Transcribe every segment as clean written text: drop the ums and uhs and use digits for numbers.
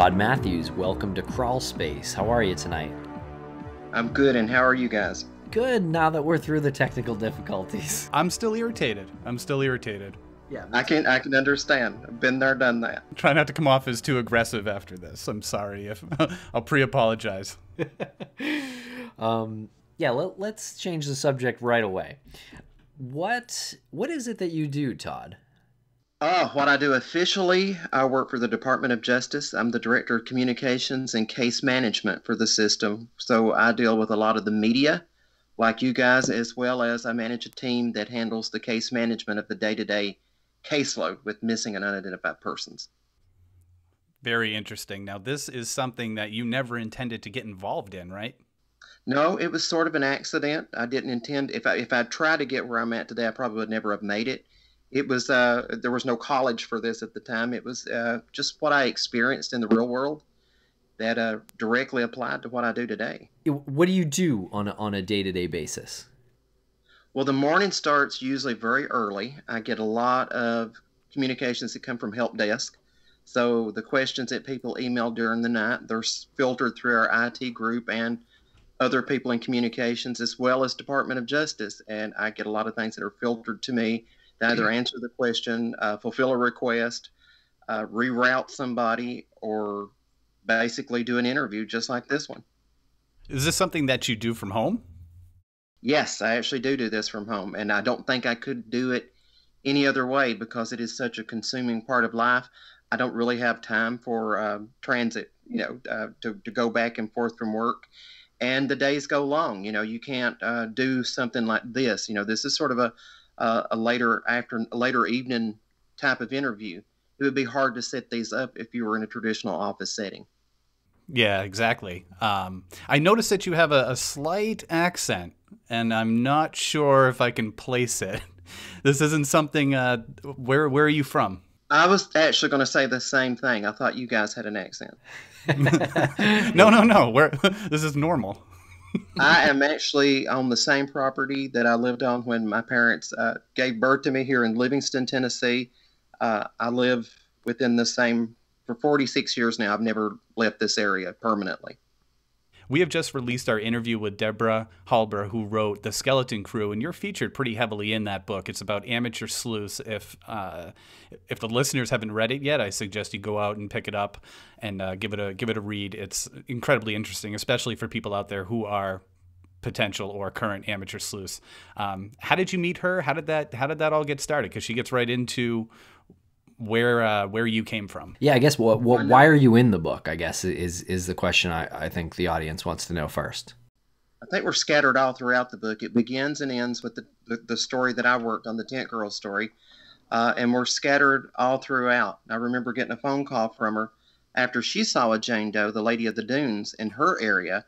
Todd Matthews. Welcome to Crawlspace. How are you tonight? I'm good, and how are you guys? Good, now that we're through the technical difficulties. I'm still irritated. Yeah, I can understand. I've been there, done that. Try not to come off as too aggressive after this. I'm sorry if I'll pre-apologize. Let's change the subject right away. What is it that you do, Todd? What I do officially, I work for the Department of Justice. I'm the Director of Communications and Case Management for the system. So I deal with a lot of the media, like you guys, as well as I manage a team that handles the case management of the day-to-day caseload with missing and unidentified persons. Very interesting. Now, this is something that you never intended to get involved in, right? No, it was sort of an accident. I didn't intend, if I tried to get where I'm at today, I probably would never have made it. It was, there was no college for this at the time. It was just what I experienced in the real world that directly applied to what I do today. What do you do on a day-to-day basis? Well, the morning starts usually very early. I get a lot of communications that come from help desk. So the questions that people email during the night, they're filtered through our IT group and other people in communications, as well as Department of Justice. And I get a lot of things that are filtered to me to either answer the question, fulfill a request, reroute somebody, or basically do an interview just like this one. Is this something that you do from home? Yes, I actually do this from home, and I don't think I could do it any other way because it is such a consuming part of life. I don't really have time for transit, to go back and forth from work, and the days go long. You can't do something like this. This is sort of a later evening type of interview. It would be hard to set these up if you were in a traditional office setting. Yeah, exactly. I noticed that you have a slight accent, and I'm not sure if I can place it. This isn't something, where are you from? I was actually going to say the same thing. I thought you guys had an accent. No. This is normal. I am actually on the same property that I lived on when my parents gave birth to me here in Livingston, Tennessee. I live within the same for 46 years now. I've never left this area permanently. We have just released our interview with Deborah Halber, who wrote The Skeleton Crew, and you're featured pretty heavily in that book. It's about amateur sleuths. If the listeners haven't read it yet, I suggest you go out and pick it up and give it a read. It's incredibly interesting, especially for people out there who are potential or current amateur sleuths. How did you meet her? How did that all get started? Because she gets right into where you came from. Yeah, I guess why are you in the book, I guess, is the question I think the audience wants to know first. I think we're scattered all throughout the book. It begins and ends with the story that I worked on, the Tent Girl story, and we're scattered all throughout. I remember getting a phone call from her after she saw a Jane Doe, the Lady of the Dunes, in her area,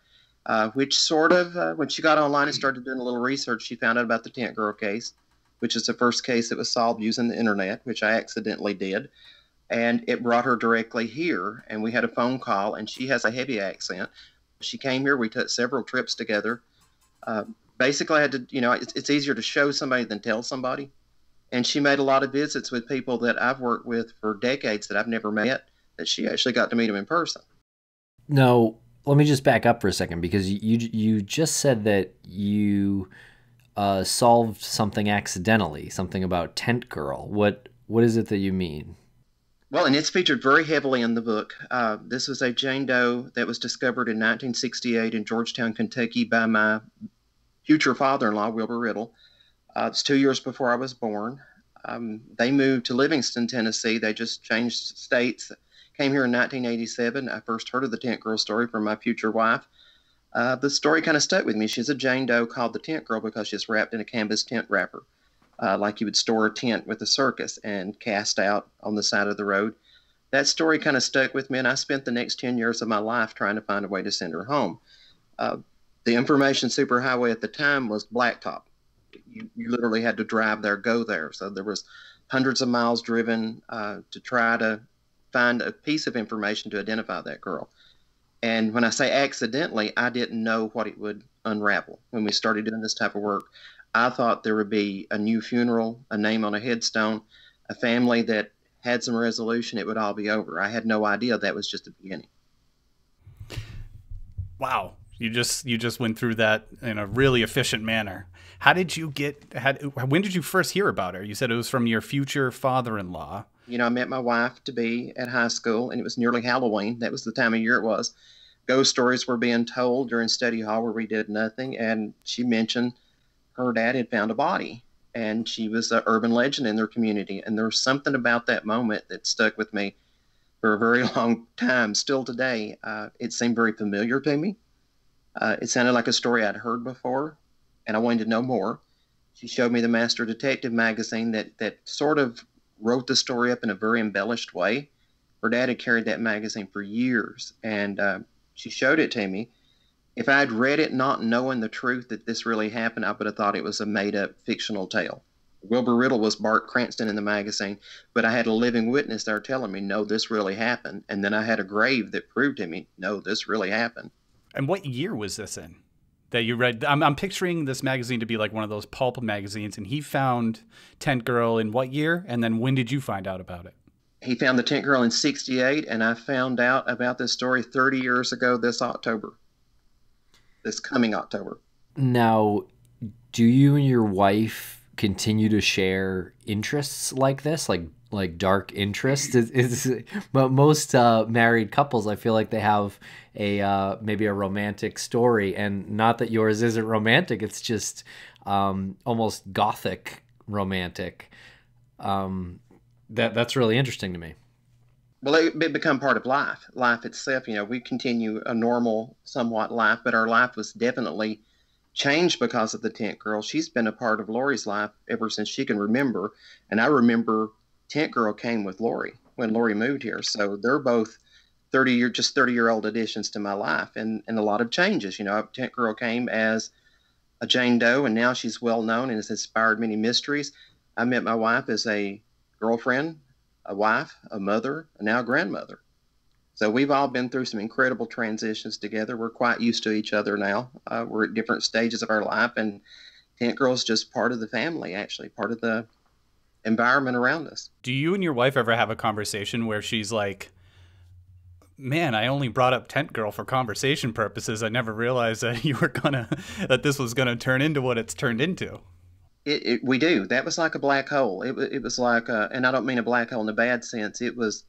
which sort of, when she got online and started doing a little research, she found out about the Tent Girl case, which is the first case that was solved using the internet, which I accidentally did. And it brought her directly here, and we had a phone call, and she has a heavy accent. She came here. We took several trips together. Basically, I had to, it's easier to show somebody than tell somebody. And she made a lot of visits with people that I've worked with for decades that I've never met, that she actually got to meet them in person. No, let me just back up for a second, because you just said that you solved something accidentally, something about Tent Girl. What is it that you mean? Well, and it's featured very heavily in the book. This was a Jane Doe that was discovered in 1968 in Georgetown, Kentucky by my future father-in-law, Wilbur Riddle. It's 2 years before I was born. They moved to Livingston, Tennessee. They just changed states. Came here in 1987. I first heard of the Tent Girl story from my future wife. The story kind of stuck with me. She's a Jane Doe called the Tent Girl because she's wrapped in a canvas tent wrapper, like you would store a tent with a circus and cast out on the side of the road. That story kind of stuck with me, and I spent the next 10 years of my life trying to find a way to send her home. The information superhighway at the time was blacktop. You literally had to drive there, go there. So there was hundreds of miles driven to try to find a piece of information to identify that girl. And when I say accidentally, I didn't know what it would unravel. When we started doing this type of work, I thought there would be a new funeral, a name on a headstone, a family that had some resolution, it would all be over. I had no idea that was just the beginning. Wow. You just went through that in a really efficient manner. How did you when did you first hear about her? You said it was from your future father-in-law. You know, I met my wife-to-be at high school, and it was nearly Halloween. That was the time of year it was. Ghost stories were being told during study hall where we did nothing, and she mentioned her dad had found a body, and she was an urban legend in their community. And there was something about that moment that stuck with me for a very long time. Still today, it seemed very familiar to me. It sounded like a story I'd heard before, and I wanted to know more. She showed me the Master Detective magazine that sort of wrote the story up in a very embellished way. Her dad had carried that magazine for years, and she showed it to me. If I'd read it not knowing the truth that this really happened, I would have thought it was a made-up fictional tale. Wilbur Riddle was Bart Cranston in the magazine, but I had a living witness there telling me, no, this really happened. And then I had a grave that proved to me, no, this really happened. And what year was this in that you read? I'm picturing this magazine to be like one of those pulp magazines, and he found Tent Girl in what year? And then when did you find out about it? He found the Tent Girl in '68, and I found out about this story 30 years ago this coming October. Now, do you and your wife continue to share interests like this, like dark interests? But most married couples, I feel like they have a maybe a romantic story, and not that yours isn't romantic. It's just almost gothic romantic. That's really interesting to me. Well, it become part of life itself. You know, we continue a normal, somewhat life, but our life was definitely changed because of the Tent Girl. She's been a part of Lori's life ever since she can remember. And I remember Tent Girl came with Lori when Lori moved here. So they're both 30-year-old additions to my life, and a lot of changes. You know, Tent Girl came as a Jane Doe, and now she's well known and has inspired many mysteries. I met my wife as a girlfriend, a wife, a mother, and now a grandmother. So we've all been through some incredible transitions together. We're quite used to each other now. We're at different stages of our life, and Tent Girl's just part of the family, actually, part of the environment around us. Do you and your wife ever have a conversation where she's like, man, I only brought up Tent Girl for conversation purposes. I never realized that that this was gonna turn into what it's turned into? We do. That was like a black hole. It was like, and I don't mean a black hole in a bad sense. It was,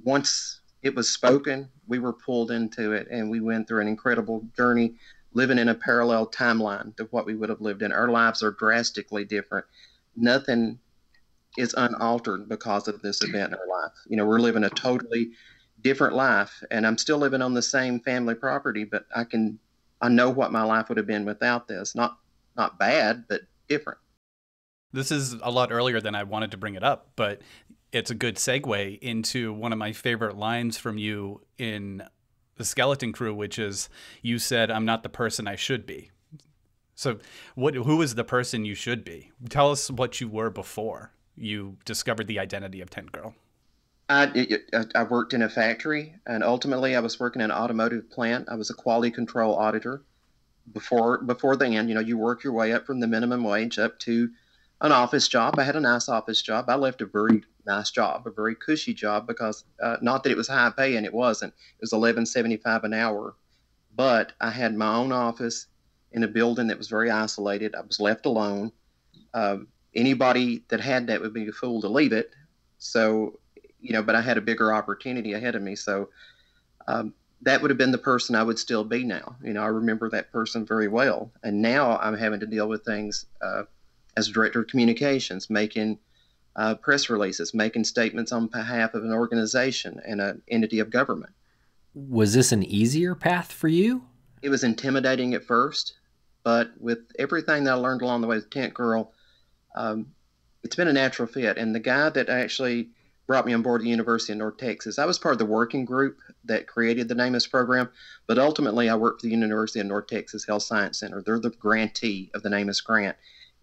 once it was spoken, we were pulled into it, and we went through an incredible journey, living in a parallel timeline to what we would have lived in. Our lives are drastically different. Nothing is unaltered because of this event in our life. You know, we're living a totally different life, and I'm still living on the same family property, but I know what my life would have been without this. Not bad, but different. This is a lot earlier than I wanted to bring it up, but it's a good segue into one of my favorite lines from you in The Skeleton Crew, which is, you said, "I'm not the person I should be." So who is the person you should be? Tell us what you were before you discovered the identity of Tent Girl. I worked in a factory, and ultimately I was working in an automotive plant. I was a quality control auditor. Before then, you know, you work your way up from the minimum wage up to an office job. I had a nice office job. I left a very nice job, a very cushy job, because not that it was high pay, and it wasn't. It was $11.75 an hour, but I had my own office in a building that was very isolated. I was left alone. Anybody that had that would be a fool to leave it. So, you know, but I had a bigger opportunity ahead of me. So that would have been the person I would still be now. You know, I remember that person very well. And now I'm having to deal with things as a director of communications, making press releases, making statements on behalf of an organization and an entity of government. Was this an easier path for you? It was intimidating at first, but with everything that I learned along the way with Tent Girl, it's been a natural fit. And the guy that actually brought me on board at the University of North Texas, I was part of the working group that created the NamUs program, but ultimately I worked for the University of North Texas Health Science Center. They're the grantee of the NamUs grant.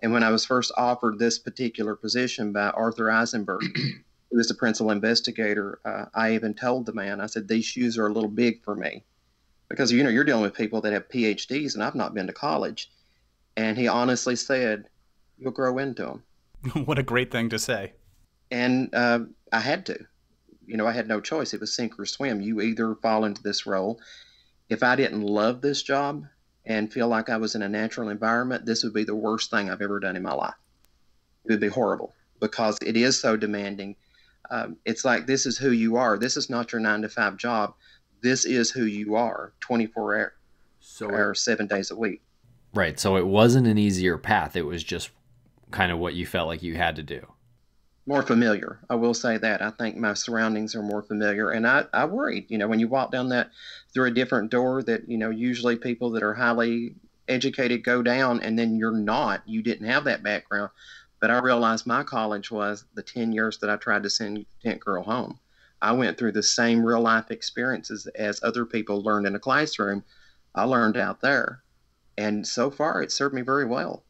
And when I was first offered this particular position by Arthur Eisenberg, who was the principal investigator, I even told the man, I said, these shoes are a little big for me. Because, you know, you're dealing with people that have PhDs, and I've not been to college. And he honestly said, you'll grow into them. What a great thing to say. And I had to. I had no choice. It was sink or swim. You either fall into this role. If I didn't love this job and feel like I was in a natural environment, this would be the worst thing I've ever done in my life. It would be horrible because it is so demanding. It's like, this is who you are. This is not your 9 to 5 job. This is who you are 24 hours, 7 days a week. Right. So it wasn't an easier path. It was just kind of what you felt like you had to do. More familiar. I will say that. I think my surroundings are more familiar. And I worried, when you walk down that through a different door that, usually people that are highly educated go down, and then you're not. You didn't have that background. But I realized my college was the 10 years that I tried to send Tent Girl home. I went through the same real life experiences as other people learned in a classroom. I learned out there. And so far, it served me very well.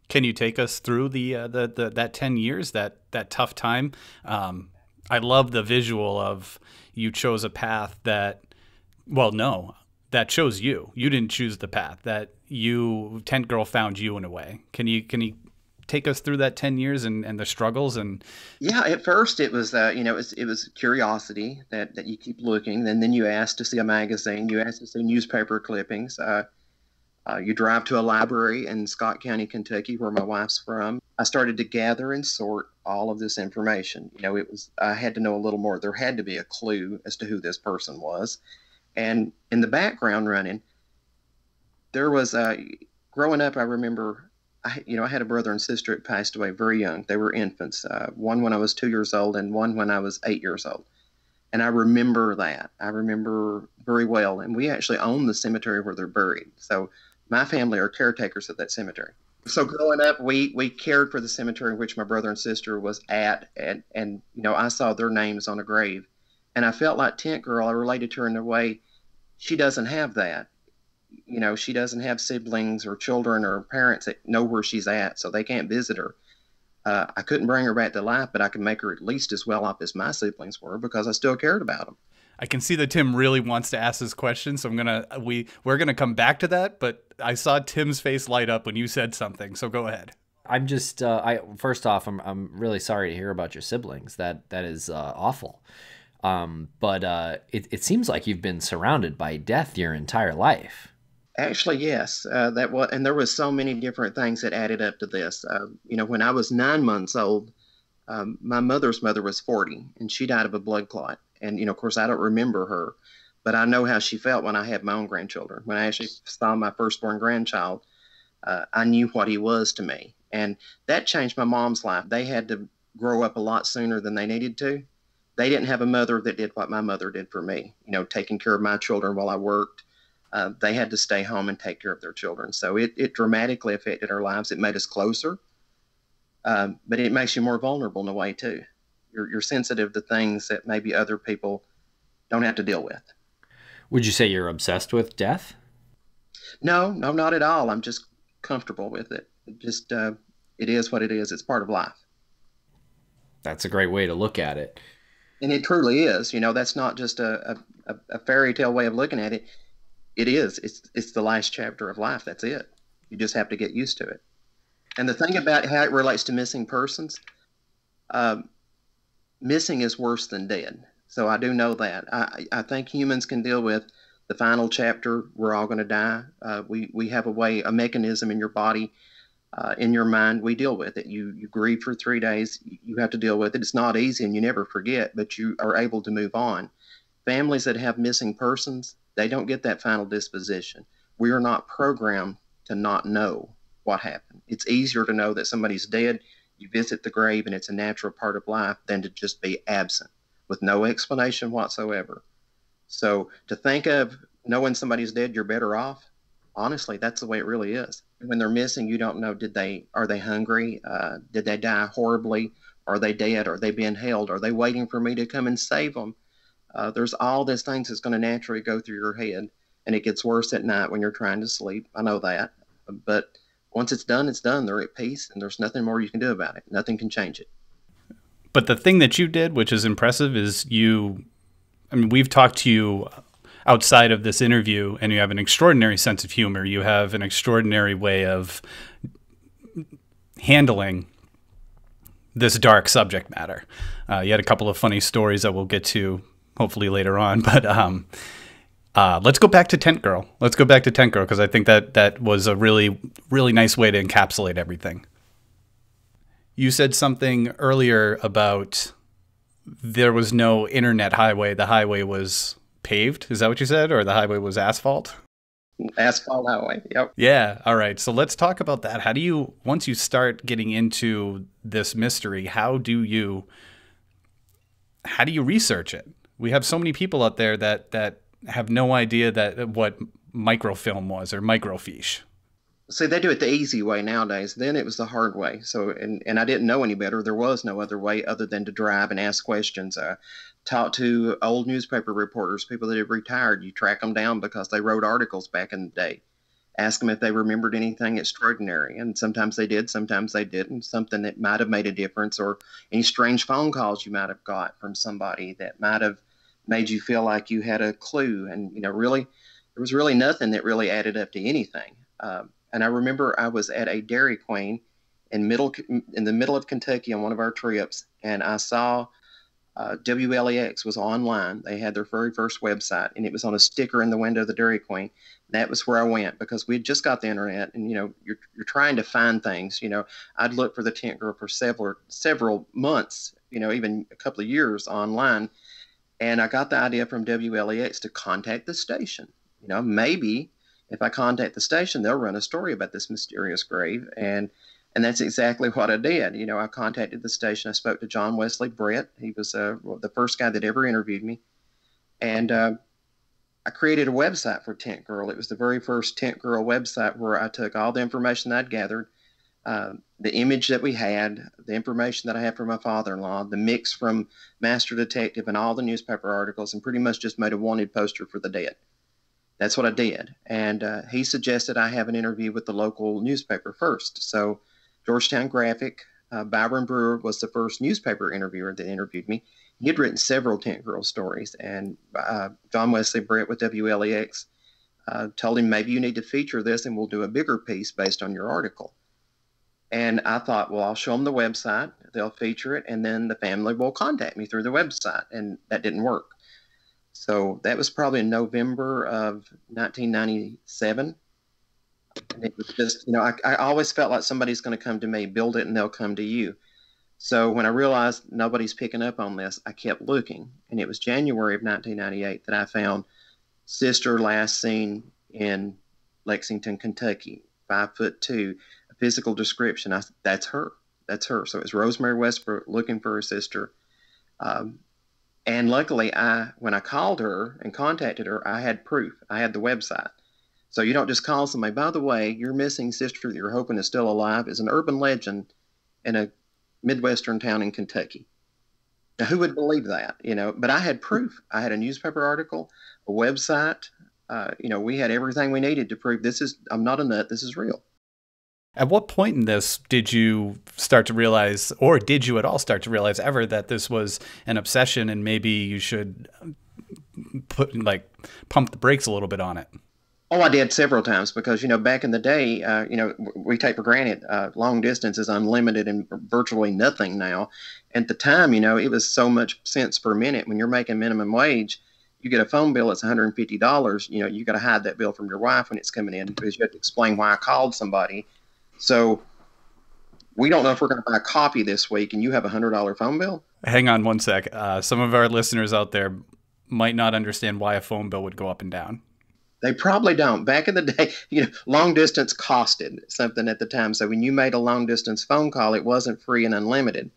Can you take us through that 10 years, that tough time? I love the visual of you chose a path that chose you. You didn't choose the path that Tent Girl found you in a way. Can you take us through that 10 years and the struggles? And yeah, at first it was it was curiosity that you keep looking, and then you ask to see a magazine, you ask to see newspaper clippings. You drive to a library in Scott County, Kentucky, where my wife's from. I started to gather and sort all of this information. I had to know a little more. There had to be a clue as to who this person was. And in the background running, there was growing up, I remember, I had a brother and sister that passed away very young. They were infants, one when I was 2 years old and one when I was 8 years old. And I remember that. I remember very well. And we actually own the cemetery where they're buried. So my family are caretakers of that cemetery. So growing up, we cared for the cemetery in which my brother and sister was at. And I saw their names on a grave. And I felt like Tent Girl, I related to her in a way, she doesn't have that. She doesn't have siblings or children or parents that know where she's at, so they can't visit her. I couldn't bring her back to life, but I could make her at least as well off as my siblings were because I still cared about them. I can see that Tim really wants to ask this question, so we're gonna come back to that. But I saw Tim's face light up when you said something, so go ahead. I'm just first off, I'm really sorry to hear about your siblings. That is awful. But it seems like you've been surrounded by death your entire life. Actually, yes. And there was so many different things that added up to this. When I was 9 months old, my mother's mother was 40, and she died of a blood clot. And, of course, I don't remember her, but I know how she felt when I had my own grandchildren. When I actually saw my firstborn grandchild, I knew what he was to me. And that changed my mom's life. They had to grow up a lot sooner than they needed to. They didn't have a mother that did what my mother did for me, taking care of my children while I worked. They had to stay home and take care of their children. So it dramatically affected our lives. It made us closer, but it makes you more vulnerable in a way, too. You're sensitive to things that maybe other people don't have to deal with. Would you say you're obsessed with death? No, not at all. I'm just comfortable with it. It is what it is. It's part of life. That's a great way to look at it. And it truly is. That's not just a fairy tale way of looking at it. It is. It's the last chapter of life. That's it. You just have to get used to it. And the thing about how it relates to missing persons, missing is worse than dead. So I do know that. I think humans can deal with the final chapter. We're all going to die. We have a mechanism in your body, in your mind. We deal with it. You grieve for 3 days. You have to deal with it. It's not easy, and you never forget, but you are able to move on. Families that have missing persons, they don't get that final disposition. We are not programmed to not know what happened. It's easier to know that somebody's dead. You visit the grave, and it's a natural part of life than to just be absent with no explanation whatsoever. So to think of knowing somebody's dead, you're better off. Honestly, that's the way it really is. When they're missing, you don't know, are they hungry? Did they die horribly? Are they dead? Are they being held? Are they waiting for me to come and save them? There's all these things that's going to naturally go through your head, and it gets worse at night when you're trying to sleep. I know that. But once it's done, it's done. They're at peace, and there's nothing more you can do about it. Nothing can change it. But the thing that you did, which is impressive, is we've talked to you outside of this interview, and you have an extraordinary sense of humor. You have an extraordinary way of handling this dark subject matter. You had a couple of funny stories that we'll get to hopefully later on, but let's go back to Tent Girl. Let's go back to Tent Girl, because I think that was a really, really nice way to encapsulate everything. You said something earlier about there was no internet highway. The highway was paved. Is that what you said? Or the highway was asphalt? Asphalt highway. Yep. Yeah. All right. So let's talk about that. How do you, once you start getting into this mystery, how do you research it? We have so many people out there that have no idea that what microfilm was or microfiche. See, they do it the easy way nowadays. Then it was the hard way. So, and I didn't know any better. There was no other way other than to drive and ask questions. Talk to old newspaper reporters, people that have retired. You track them down because they wrote articles back in the day. Ask them if they remembered anything extraordinary. And sometimes they did, sometimes they didn't. Something that might have made a difference, or any strange phone calls you might have got from somebody that might have made you feel like you had a clue. And, really, there was really nothing that really added up to anything. And I remember I was at a Dairy Queen in the middle of Kentucky on one of our trips, and I saw WLEX was online. They had their very first website, and it was on a sticker in the window of the Dairy Queen. That was where I went, because we'd just got the internet, and you're trying to find things. I'd look for the Tent Girl for several months, even a couple of years online, and I got the idea from WLEX to contact the station. Maybe if I contact the station, they'll run a story about this mysterious grave. And that's exactly what I did. I contacted the station. I spoke to John Wesley Brett. He was the first guy that ever interviewed me. And I created a website for Tent Girl. It was the very first Tent Girl website, where I took all the information that I'd gathered, the image that we had, the information that I had from my father-in-law, the mix from Master Detective and all the newspaper articles, and pretty much just made a wanted poster for the dead. That's what I did. And he suggested I have an interview with the local newspaper first. So Georgetown Graphic, Byron Brewer was the first newspaper interviewer that interviewed me. He had written several Tent Girl stories. And John Wesley Brett with WLEX told him, maybe you need to feature this and we'll do a bigger piece based on your article. And I thought, well, I'll show them the website. They'll feature it, and then the family will contact me through the website. And that didn't work. So that was probably in November of 1997. And it was just, I always felt like somebody's going to come to me, build it, and they'll come to you. So when I realized nobody's picking up on this, I kept looking. And it was January of 1998 that I found sister last seen in Lexington, Kentucky, 5'2", a physical description. I said, that's her. That's her. So it was Rosemary Westbrook looking for her sister. And luckily, when I called her and contacted her, I had proof. I had the website. So you don't just call somebody, by the way, your missing sister that you're hoping is still alive is an urban legend in a Midwestern town in Kentucky. Now, who would believe that? But I had proof. I had a newspaper article, a website. We had everything we needed to prove I'm not a nut. This is real. At what point in this did you start to realize, or did you at all start to realize ever, that this was an obsession and maybe you should pump the brakes a little bit on it? Oh, I did several times, because, back in the day, we take for granted long distance is unlimited and virtually nothing now. At the time, it was so much cents per minute. When you're making minimum wage, you get a phone bill that's $150. You got to hide that bill from your wife when it's coming in, because you have to explain why I called somebody. So we don't know if we're going to buy a copy this week, and you have a $100 phone bill. Hang on one sec. Some of our listeners out there might not understand why a phone bill would go up and down. They probably don't. Back in the day, long distance costed something at the time. So when you made a long distance phone call, it wasn't free and unlimited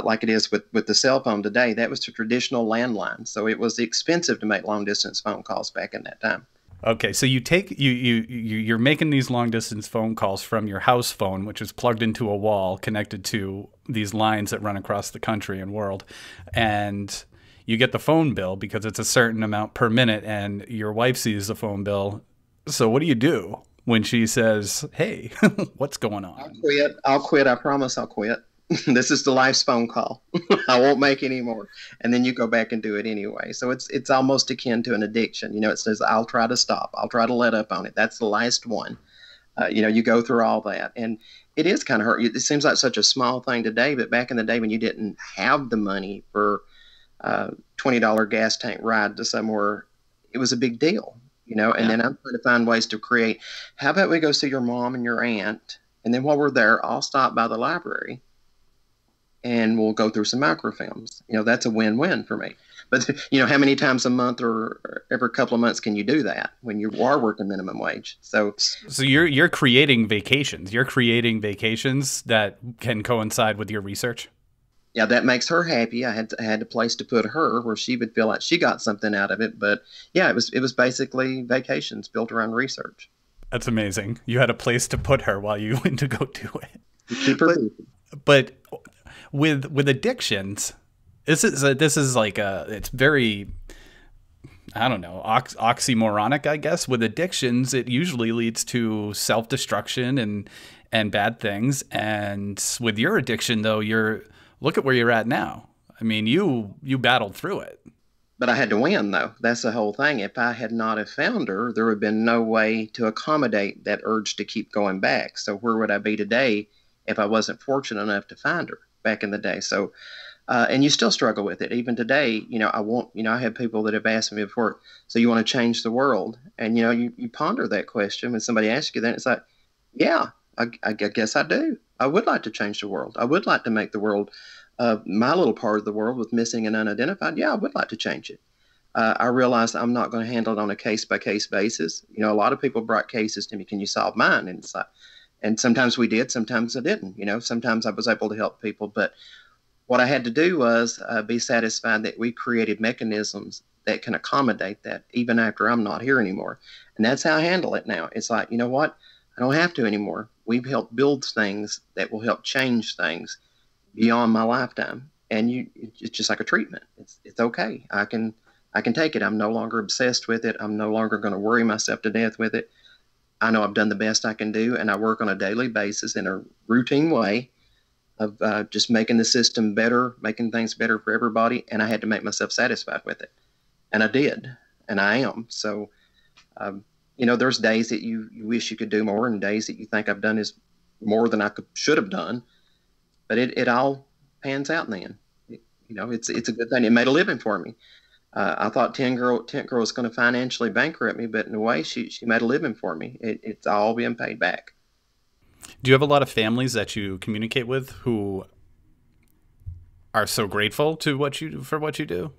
like it is with the cell phone today. That was the traditional landline. So it was expensive to make long distance phone calls back in that time. Okay, so you're making these long distance phone calls from your house phone, which is plugged into a wall connected to these lines that run across the country and world, and you get the phone bill because it's a certain amount per minute, and your wife sees the phone bill. So what do you do when she says, "Hey, what's going on?" I'll quit. I promise I'll quit. This is the life's phone call. I won't make any more. And then you go back and do it anyway. So it's almost akin to an addiction. It says, I'll try to stop. I'll try to let up on it. That's the last one. You go through all that. And it is kind of hurt. It seems like such a small thing today, but back in the day when you didn't have the money for $20 gas tank ride to somewhere, it was a big deal, you know. And then I'm trying to find ways to create. How about we go see your mom and your aunt, and then while we're there, I'll stop by the library, and we'll go through some microfilms. You know, that's a win-win for me. But you know, how many times a month or every couple of months can you do that when you are working minimum wage? So you're creating vacations. You're creating vacations that can coincide with your research. Yeah, that makes her happy. I had a place to put her where she would feel like she got something out of it. But yeah, it was basically vacations built around research. That's amazing. You had a place to put her while you went to go do it. Keep her busy. But with addictions, this is like it's very, I don't know, oxymoronic, I guess. With addictions, it usually leads to self-destruction and bad things. And with your addiction, though, look at where you're at now. I mean, you battled through it. But I had to win, though. That's the whole thing. If I had not have found her, there would have been no way to accommodate that urge to keep going back. So where would I be today if I wasn't fortunate enough to find her back in the day? So, and you still struggle with it. Even today, you know, I have people that have asked me before, so you want to change the world? And, you know, you ponder that question when somebody asks you that. It's like, yeah, I guess I do. I would like to change the world. I would like to make the world my little part of the world with missing and unidentified. Yeah, I would like to change it. I realized I'm not going to handle it on a case-by-case basis. You know, a lot of people brought cases to me. Can you solve mine? And it's like, and sometimes we did, sometimes I didn't. You know, sometimes I was able to help people. But what I had to do was be satisfied that we created mechanisms that can accommodate that even after I'm not here anymore. And that's how I handle it now. It's like, you know what? I don't have to anymore. We've helped build things that will help change things beyond my lifetime, and it's just like a treatment. It's okay. I can take it. I'm no longer obsessed with it. I'm no longer going to worry myself to death with it. I know I've done the best I can do, and I work on a daily basis in a routine way of just making the system better, making things better for everybody, and I had to make myself satisfied with it, and I did, and I am. So, you know, there's days that you wish you could do more, and days that you think I've done is more than I should have done. But it all pans out in the end. You know, it's a good thing. It made a living for me. I thought Tent Girl was going to financially bankrupt me, but in a way, she made a living for me. It's all being paid back. Do you have a lot of families that you communicate with who are so grateful for what you do?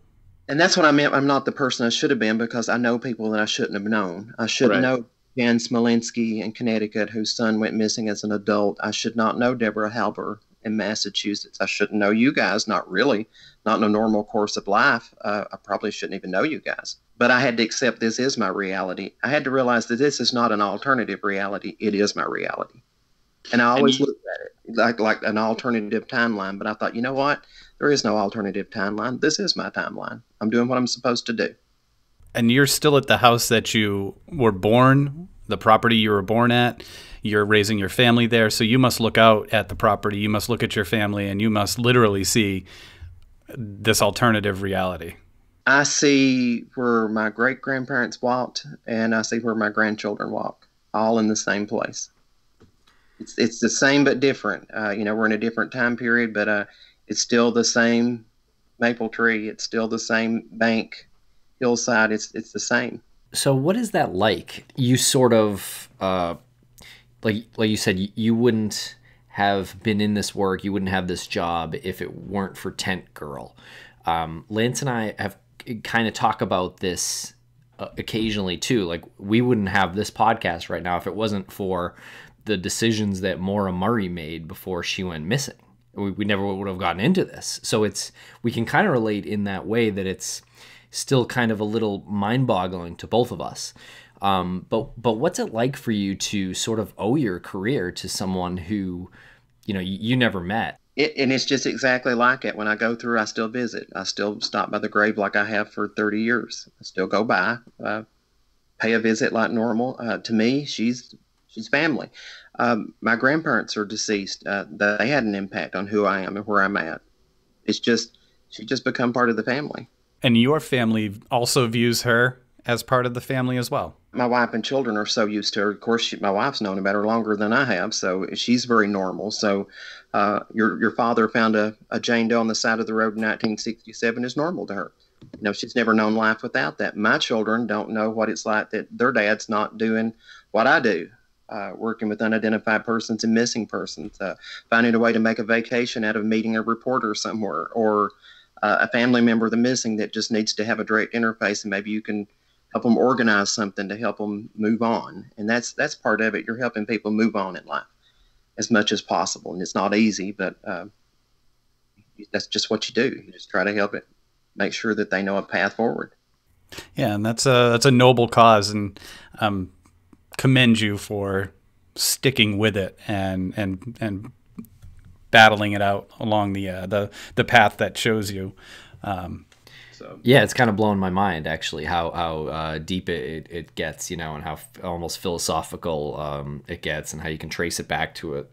And that's what I meant. I'm not the person I should have been, because I know people that I shouldn't have known. I should know Jan Smolinski in Connecticut, whose son went missing as an adult. I should not know Deborah Halber in Massachusetts. I shouldn't know you guys, not in a normal course of life. I probably shouldn't even know you guys. But I had to accept this is my reality. I had to realize that this is not an alternative reality. It is my reality. And I always looked at it like an alternative timeline. But I thought, you know what? There is no alternative timeline. This is my timeline. I'm doing what I'm supposed to do. And you're still at the house that you were born, the property you were born at. You're raising your family there, so you must look out at the property. You must look at your family, and you must literally see this alternative reality. I see where my great-grandparents walked, and I see where my grandchildren walk, all in the same place. It's the same but different. You know, we're in a different time period, but it's still the same maple tree. It's still the same bank, hillside. It's the same. So what is that like? You sort of... like you said, you wouldn't have been in this work, you wouldn't have this job if it weren't for Tent Girl. Lance and I have kind of talk about this occasionally too. Like, we wouldn't have this podcast right now if it wasn't for the decisions that Maura Murray made before she went missing. We never would have gotten into this. So we can kind of relate in that way, that it's still kind of a little mind-boggling to both of us. But what's it like for you to sort of owe your career to someone who, you know, you never met? And it's just exactly like it. When I go through, I still visit. I still stop by the grave like I have for 30 years. I still go by, pay a visit like normal. To me, she's family. My grandparents are deceased. They had an impact on who I am and where I'm at. She's just become part of the family. And your family also views her as part of the family as well. My wife and children are so used to her. Of course, my wife's known about her longer than I have, so she's very normal. So your father found a Jane Doe on the side of the road in 1967 is normal to her. You know, she's never known life without that. My children don't know what it's like that their dad's not doing what I do, working with unidentified persons and missing persons, finding a way to make a vacation out of meeting a reporter somewhere, or a family member of the missing that just needs to have a direct interface, and maybe you can help them organize something to help them move on. And that's part of it. You're helping people move on in life as much as possible. And it's not easy, but that's just what you do. You just try to help it, make sure that they know a path forward. Yeah, and that's a noble cause, and commend you for sticking with it and battling it out along the path that shows you. Yeah, it's kind of blown my mind, actually, how deep it gets, you know, and how almost philosophical it gets, and how you can trace it back to a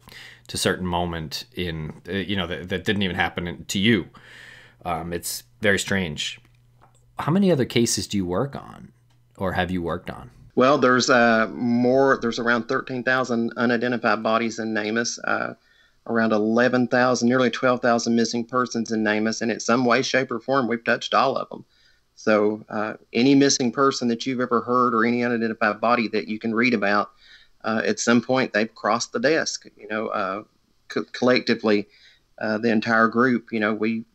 certain moment in, you know, that didn't even happen to you. It's very strange. How many other cases do you work on, or have you worked on? Well, there's around 13,000 unidentified bodies in NamUs, around 11,000, nearly 12,000 missing persons in NamUs, and in some way, shape, or form, we've touched all of them. So any missing person that you've ever heard, or any unidentified body that you can read about, at some point they've crossed the desk. You know, collectively, the entire group, you know, we've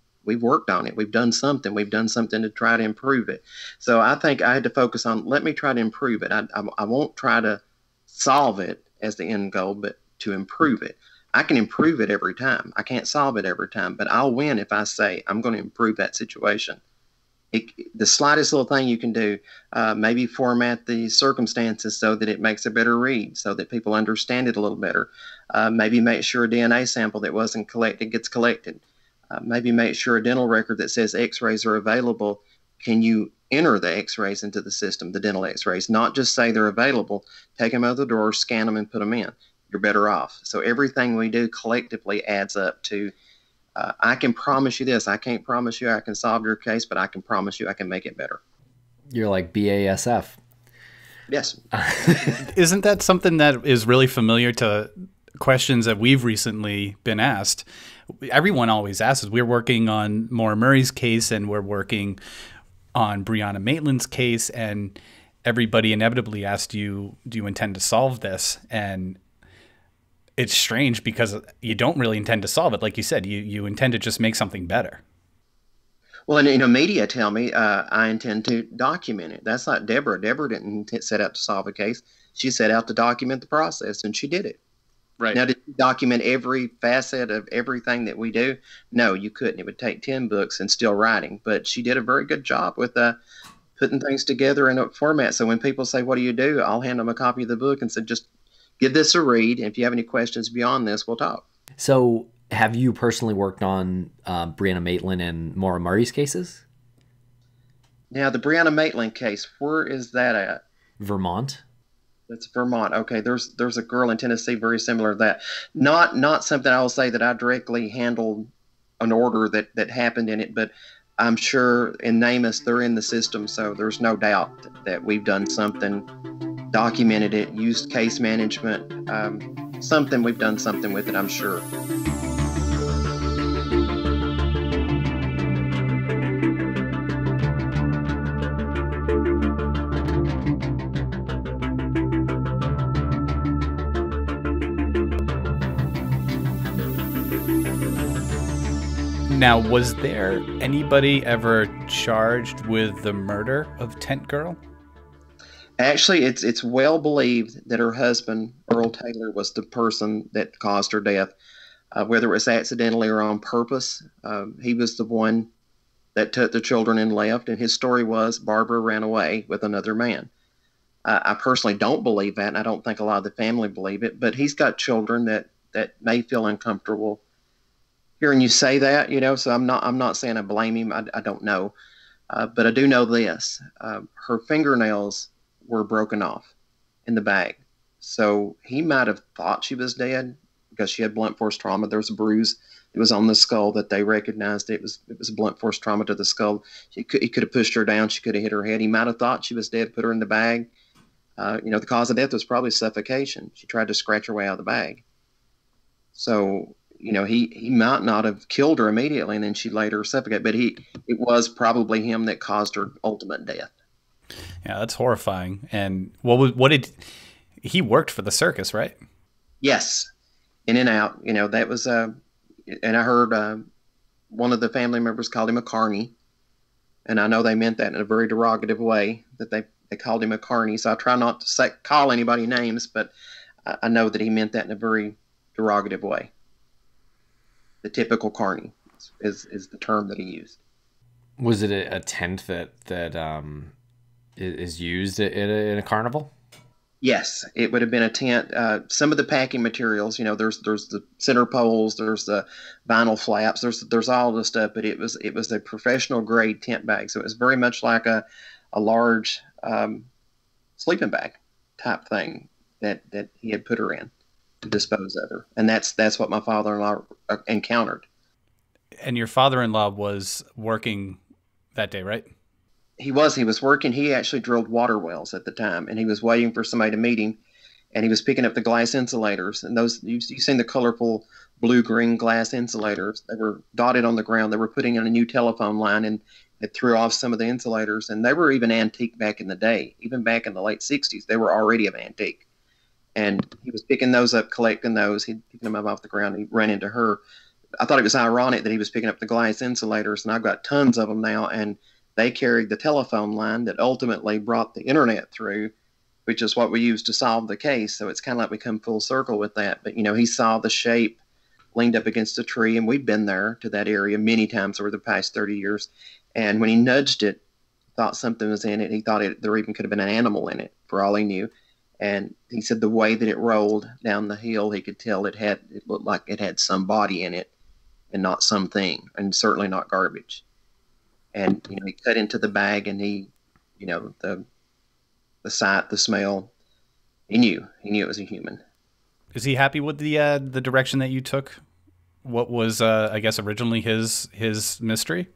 worked on it. We've done something. We've done something to try to improve it. So I think I had to focus on, let me try to improve it. I won't try to solve it as the end goal, but to improve it. I can improve it every time. I can't solve it every time, but I'll win if I say I'm going to improve that situation. The slightest little thing you can do, maybe format the circumstances so that it makes a better read, so that people understand it a little better. Maybe make sure a DNA sample that wasn't collected gets collected. Maybe make sure a dental record that says x-rays are available, can you enter the x-rays into the system, the dental x-rays, not just say they're available, take them out the door, scan them, and put them in. You're better off. So everything we do collectively adds up to, I can promise you this. I can't promise you I can solve your case, but I can promise you I can make it better. You're like BASF. Yes. Isn't that something that is really familiar to questions that we've recently been asked? Everyone always asks us. We're working on Maura Murray's case, and we're working on Brianna Maitland's case, and everybody inevitably asked you, do you intend to solve this? And it's strange because you don't really intend to solve it. Like you said, you intend to just make something better. Well, and, you know, media tell me I intend to document it. That's not Deborah. Deborah didn't set out to solve a case. She set out to document the process, and she did it. Right. Now, did you document every facet of everything that we do? No, you couldn't. It would take 10 books and still writing. But she did a very good job with putting things together in a format. So when people say, what do? I'll hand them a copy of the book and say, just give this a read. And if you have any questions beyond this, we'll talk. So have you personally worked on Brianna Maitland and Maura Murray's cases? Now, the Brianna Maitland case, where is that at? Vermont. That's Vermont. Okay, there's a girl in Tennessee very similar to that. Not something I will say that I directly handled an order that happened in it, but I'm sure in NamUs they're in the system, so there's no doubt that we've done something, documented it, used case management, we've done something with it, I'm sure. Now, was there anybody ever charged with the murder of Tent Girl? Actually, it's well believed that her husband, Earl Taylor, was the person that caused her death, whether it was accidentally or on purpose. He was the one that took the children and left, and his story was Barbara ran away with another man. I personally don't believe that, and I don't think a lot of the family believe it, but he's got children that may feel uncomfortable hearing you say that, you know, so I'm not saying I blame him. I don't know. But I do know this. Her fingernails were broken off in the bag. So he might have thought she was dead because she had blunt force trauma. There's a bruise it was on the skull that they recognized it was a blunt force trauma to the skull. He could have pushed her down. She could have hit her head. He might have thought she was dead, put her in the bag. The cause of death was probably suffocation. She tried to scratch her way out of the bag. So, he might not have killed her immediately and then she later suffocated, but it was probably him that caused her ultimate death. Yeah, that's horrifying. And he worked for the circus, right? Yes. In and out, that was, and I heard one of the family members called him a carny. And I know they meant that in a very derogative way, that they called him a carny. So I try not to call anybody names, but I know that he meant that in a very derogative way. The typical carny is the term that he used. Was it a tent that is used in a carnival? Yes, it would have been a tent. Some of the packing materials, there's the center poles, there's the vinyl flaps, there's all the stuff, but it was a professional grade tent bag. So it was very much like a large sleeping bag type thing that he had put her in to dispose of her. And that's what my father-in-law encountered. And your father-in-law was working that day, right? He was working. He actually drilled water wells at the time, and he was waiting for somebody to meet him, and he was picking up the glass insulators. And those, you've seen the colorful blue-green glass insulators. They were dotted on the ground. They were putting in a new telephone line, and it threw off some of the insulators. And they were even antique back in the day. Even back in the late 60s, they were already of antique. And he was picking those up, collecting those. He'd pick them up off the ground. He ran into her. I thought it was ironic that he was picking up the glass insulators, and I've got tons of them now, and they carried the telephone line that ultimately brought the internet through, which is what we used to solve the case. So it's kind of like we come full circle with that. But, he saw the shape leaned up against a tree, and we've been there to that area many times over the past 30 years. And when he nudged it, thought something was in it. He thought there even could have been an animal in it, for all he knew. And he said the way that it rolled down the hill, he could tell it looked like it had some body in it and not something, and certainly not garbage. And, he cut into the bag, and he, the sight, the smell, he knew it was a human. Is he happy with the direction that you took? What was, I guess, originally his mystery?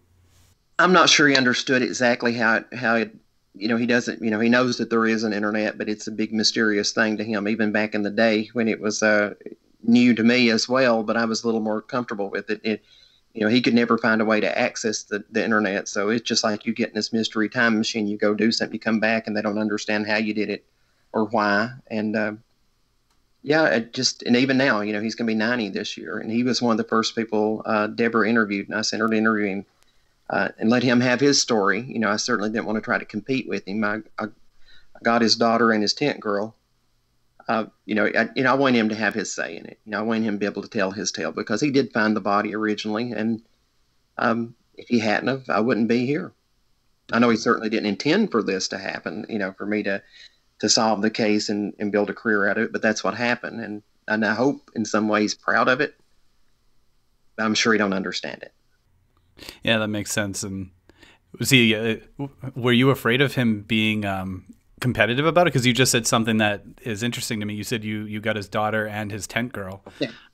I'm not sure he understood exactly how it, he doesn't, he knows that there is an internet, but it's a big mysterious thing to him, even back in the day when it was new to me as well, but I was a little more comfortable with it. He could never find a way to access the internet. So it's just like you get in this mystery time machine, you go do something, you come back, and they don't understand how you did it or why. And and even now, he's going to be 90 this year. And he was one of the first people Deborah interviewed, and I sent her to interview him and let him have his story. I certainly didn't want to try to compete with him. I got his daughter and his tent girl. I want him to have his say in it. I want him to be able to tell his tale, because he did find the body originally. And if he hadn't have, I wouldn't be here. I know he certainly didn't intend for this to happen, for me to solve the case and build a career out of it. But that's what happened. And I hope in some ways proud of it. But I'm sure he don't understand it. Yeah, that makes sense. And were you afraid of him being competitive about it? Because you just said something that is interesting to me. You said you got his daughter and his tent girl.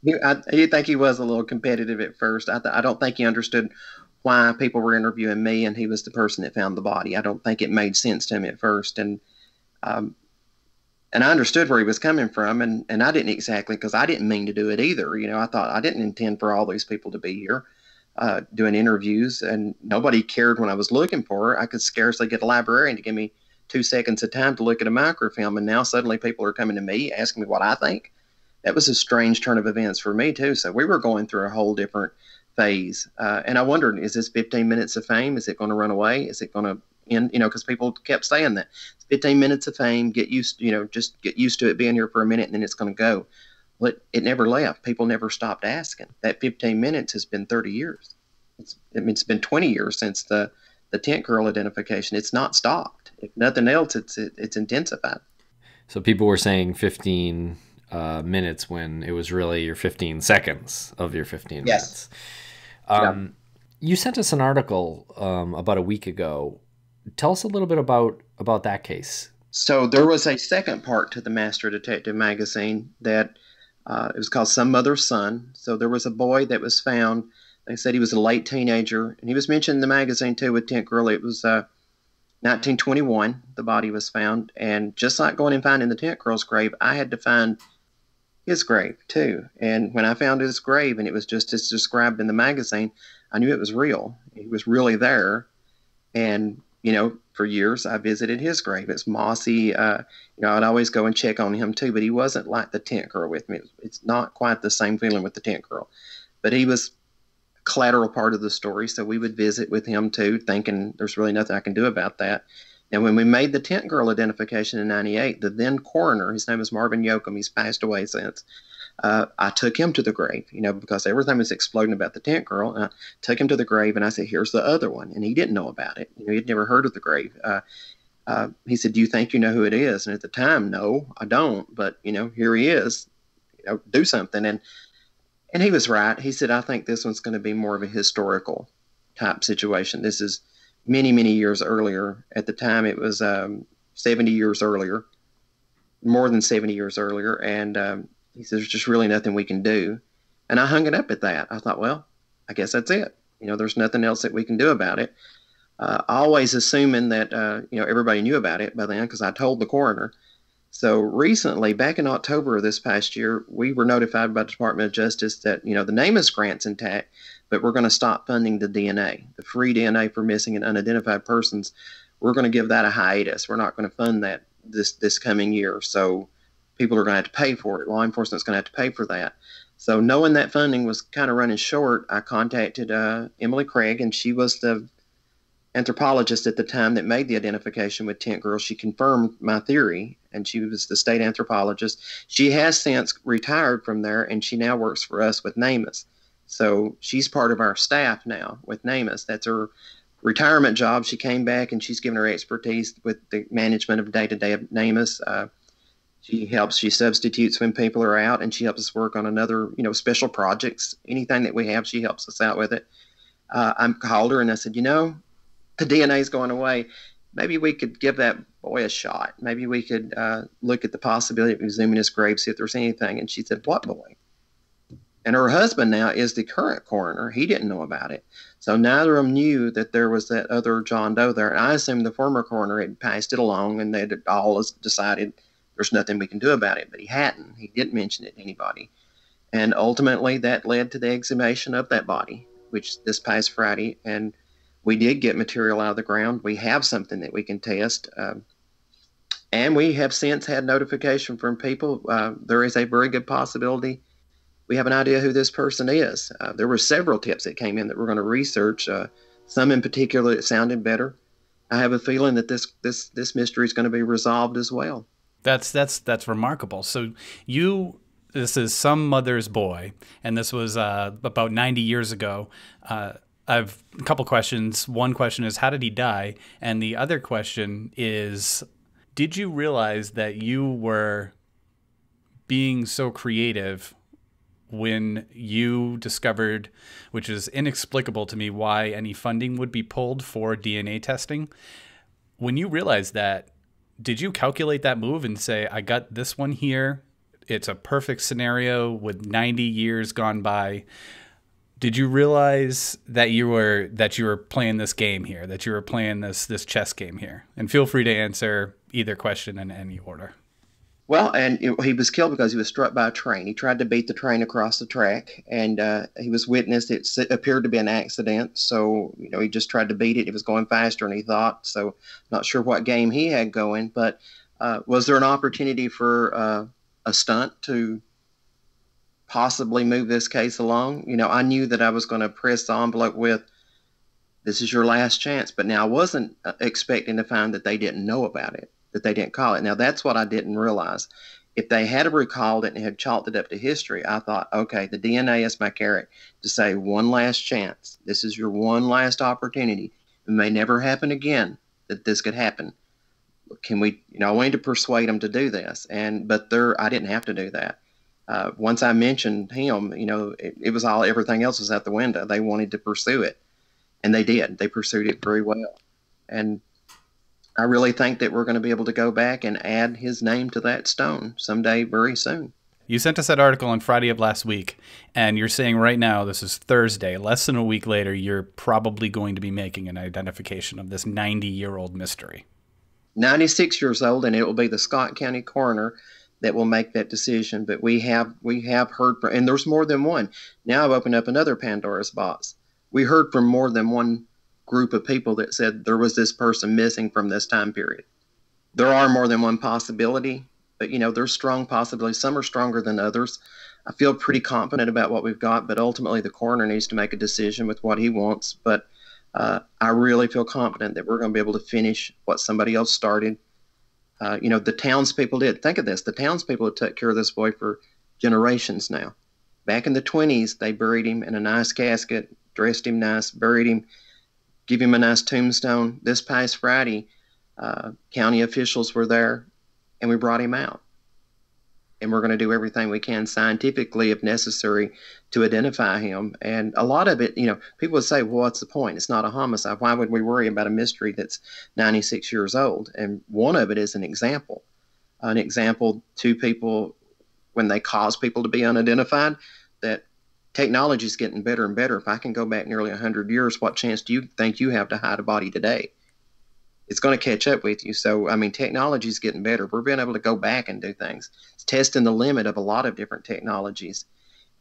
Yeah, I think he was a little competitive at first. I don't think he understood why people were interviewing me, and he was the person that found the body. I don't think it made sense to him at first. And I understood where he was coming from, and I didn't exactly, because I didn't mean to do it either. I thought I didn't intend for all these people to be here doing interviews, and nobody cared when I was looking for her. I could scarcely get a librarian to give me 2 seconds of time to look at a microfilm, and now suddenly people are coming to me asking me what I think. That was a strange turn of events for me too. So we were going through a whole different phase, and I wondered, is this 15 minutes of fame? Is it going to run away? Is it going to end? Because people kept saying that it's 15 minutes of fame. Get used, just get used to it being here for a minute, and then it's going to go. Well, it never left. People never stopped asking. That 15 minutes has been 30 years. It's been 20 years since the tent girl identification. It's not stopped. If nothing else, it's intensified. So people were saying 15 minutes when it was really your 15 seconds of your 15 yes. minutes. You sent us an article about a week ago. Tell us a little bit about that case. So there was a second part to the Master Detective magazine that It was called Some Mother's Son. So there was a boy that was found. They said he was a late teenager, and he was mentioned in the magazine too with Tent Girl. It was 1921. The body was found, and just like going and finding the Tent Girl's grave, I had to find his grave too. And when I found his grave, and it was just as described in the magazine, I knew it was real. He was really there, and for years I visited his grave. It's mossy. I'd always go and check on him too, but he wasn't like the Tent Girl with me. It's not quite the same feeling with the Tent Girl, but he was a collateral part of the story. So we would visit with him too, thinking there's really nothing I can do about that. And when we made the Tent Girl identification in '98, the then coroner, his name is Marvin Yoakum, he's passed away since, I took him to the grave, because everything was exploding about the Tent Girl. And I took him to the grave, and I said, here's the other one. And he didn't know about it. He'd never heard of the grave. He said, do you think you know who it is? And at the time, no, I don't. But, here he is. Do something. And he was right. He said, I think this one's going to be more of a historical type situation. This is many, many years earlier. At the time, it was 70 years earlier, more than 70 years earlier. And he says, there's just really nothing we can do. And I hung it up at that. I thought, well, I guess that's it. There's nothing else that we can do about it. Always assuming that, everybody knew about it by then because I told the coroner. So recently, back in October of this past year, we were notified by the Department of Justice that, the NamUs grant's intact, but we're going to stop funding the DNA, the free DNA for missing and unidentified persons. We're going to give that a hiatus. We're not going to fund that this coming year. So people are going to have to pay for it. Law enforcement's going to have to pay for that. So knowing that funding was kind of running short, I contacted Emily Craig, and she was the anthropologist at the time that made the identification with Tent Girl. She confirmed my theory, and she was the state anthropologist. She has since retired from there, and she now works for us with NamUs. So she's part of our staff now with NamUs. That's her retirement job. She came back, and she's given her expertise with the management of day-to-day of NamUs. She substitutes when people are out, and she helps us work on another, special projects. Anything that we have, she helps us out with it. I called her and I said, the DNA is going away. Maybe we could give that boy a shot. Maybe we could look at the possibility of exhuming his grave, see if there's anything. And she said, what boy? And her husband now is the current coroner. He didn't know about it. So neither of them knew that there was that other John Doe there. And I assumed the former coroner had passed it along, and they'd all decided there's nothing we can do about it. But he hadn't. He didn't mention it to anybody. And ultimately, that led to the exhumation of that body, which this past Friday. And we did get material out of the ground. We have something that we can test. And we have since had notification from people. There is a very good possibility we have an idea who this person is. There were several tips that came in that we're going to research. Some in particular that sounded better. I have a feeling that this mystery is going to be resolved as well. That's remarkable. So this is some mother's boy, and this was about 90 years ago. I've a couple questions. One question is, how did he die? And the other question is, did you realize that you were being so creative when you discovered, which is inexplicable to me, why any funding would be pulled for DNA testing? When you realized that, did you calculate that move and say, I got this one here, it's a perfect scenario with 90 years gone by? Did you realize that you were playing this game here, that you were playing this chess game here? And feel free to answer either question in any order. Well, and he was killed because he was struck by a train. He tried to beat the train across the track, and he was witnessed. It appeared to be an accident, so he just tried to beat it. It was going faster than he thought, so not sure what game he had going. But was there an opportunity for a stunt to possibly move this case along? I knew that I was going to press the envelope with, this is your last chance. But now I wasn't expecting to find that they didn't know about it, that they didn't call it. Now, that's what I didn't realize. If they had recalled it and had chalked it up to history, I thought, okay, the DNA is my carrot to say one last chance. This is your one last opportunity. It may never happen again that this could happen. Can we, I wanted to persuade them to do this. But I didn't have to do that. Once I mentioned him, it was everything else was out the window. They wanted to pursue it, and they did. They pursued it very well. And I really think that we're going to be able to go back and add his name to that stone someday very soon. You sent us that article on Friday of last week, and you're saying right now, this is Thursday, less than a week later, you're probably going to be making an identification of this 90-year-old mystery. 96 years old, and it will be the Scott County coroner that will make that decision. But we have heard from, and there's more than one. Now I've opened up another Pandora's box. We heard from more than one group of people that said there was this person missing from this time period. There are more than one possibility, but there's strong possibilities. Some are stronger than others. I feel pretty confident about what we've got, but ultimately the coroner needs to make a decision with what he wants. But I really feel confident that we're going to be able to finish what somebody else started. The townspeople did. Think of this. The townspeople have took care of this boy for generations now. Back in the 20s, they buried him in a nice casket, dressed him nice, buried him, give him a nice tombstone. This past Friday, county officials were there, and we brought him out. And we're going to do everything we can scientifically, if necessary, to identify him. And a lot of it, people would say, well, what's the point? It's not a homicide. Why would we worry about a mystery that's 96 years old? And one of it is an example to people when they cause people to be unidentified, that technology is getting better and better. If I can go back nearly 100 years, what chance do you think you have to hide a body today? It's going to catch up with you. So, technology is getting better. We're being able to go back and do things. It's testing the limit of a lot of different technologies.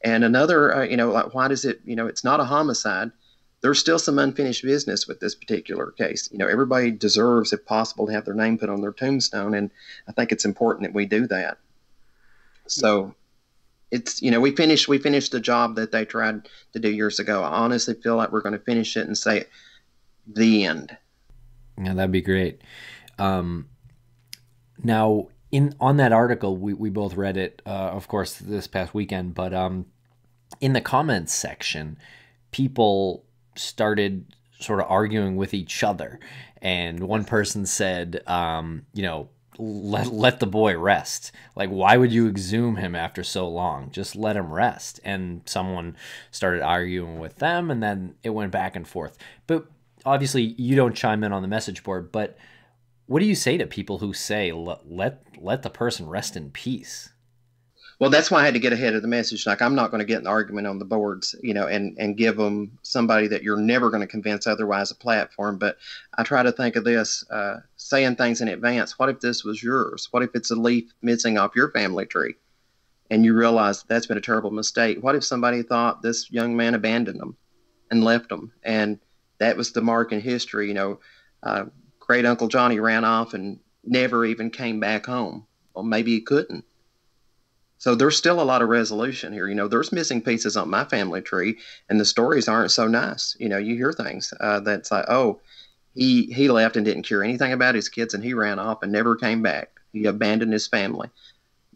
And another, why does it, it's not a homicide. There's still some unfinished business with this particular case. Everybody deserves, if possible, to have their name put on their tombstone. And I think it's important that we do that. So it's, we finished the job that they tried to do years ago. I honestly feel like we're going to finish it and say, the end. Yeah, that'd be great. Now, on that article, we both read it, of course, this past weekend. But in the comments section, people started sort of arguing with each other, and one person said, let the boy rest. Like, why would you exhume him after so long? Just let him rest. And someone started arguing with them, and then it went back and forth. But obviously, you don't chime in on the message board, but what do you say to people who say, let the person rest in peace? Well, that's why I had to get ahead of the message. Like, I'm not going to get an argument on the boards, and give them somebody that you're never going to convince otherwise a platform. But I try to think of this, saying things in advance. What if this was yours? What if it's a leaf missing off your family tree and you realize that's been a terrible mistake? What if somebody thought this young man abandoned them and left them, and that was the mark in history? Great Uncle Johnny ran off and never even came back home. Well, maybe he couldn't. So there's still a lot of resolution here. There's missing pieces on my family tree, and the stories aren't so nice. You hear things that's like, oh, he left and didn't care anything about his kids, and he ran off and never came back. He abandoned his family.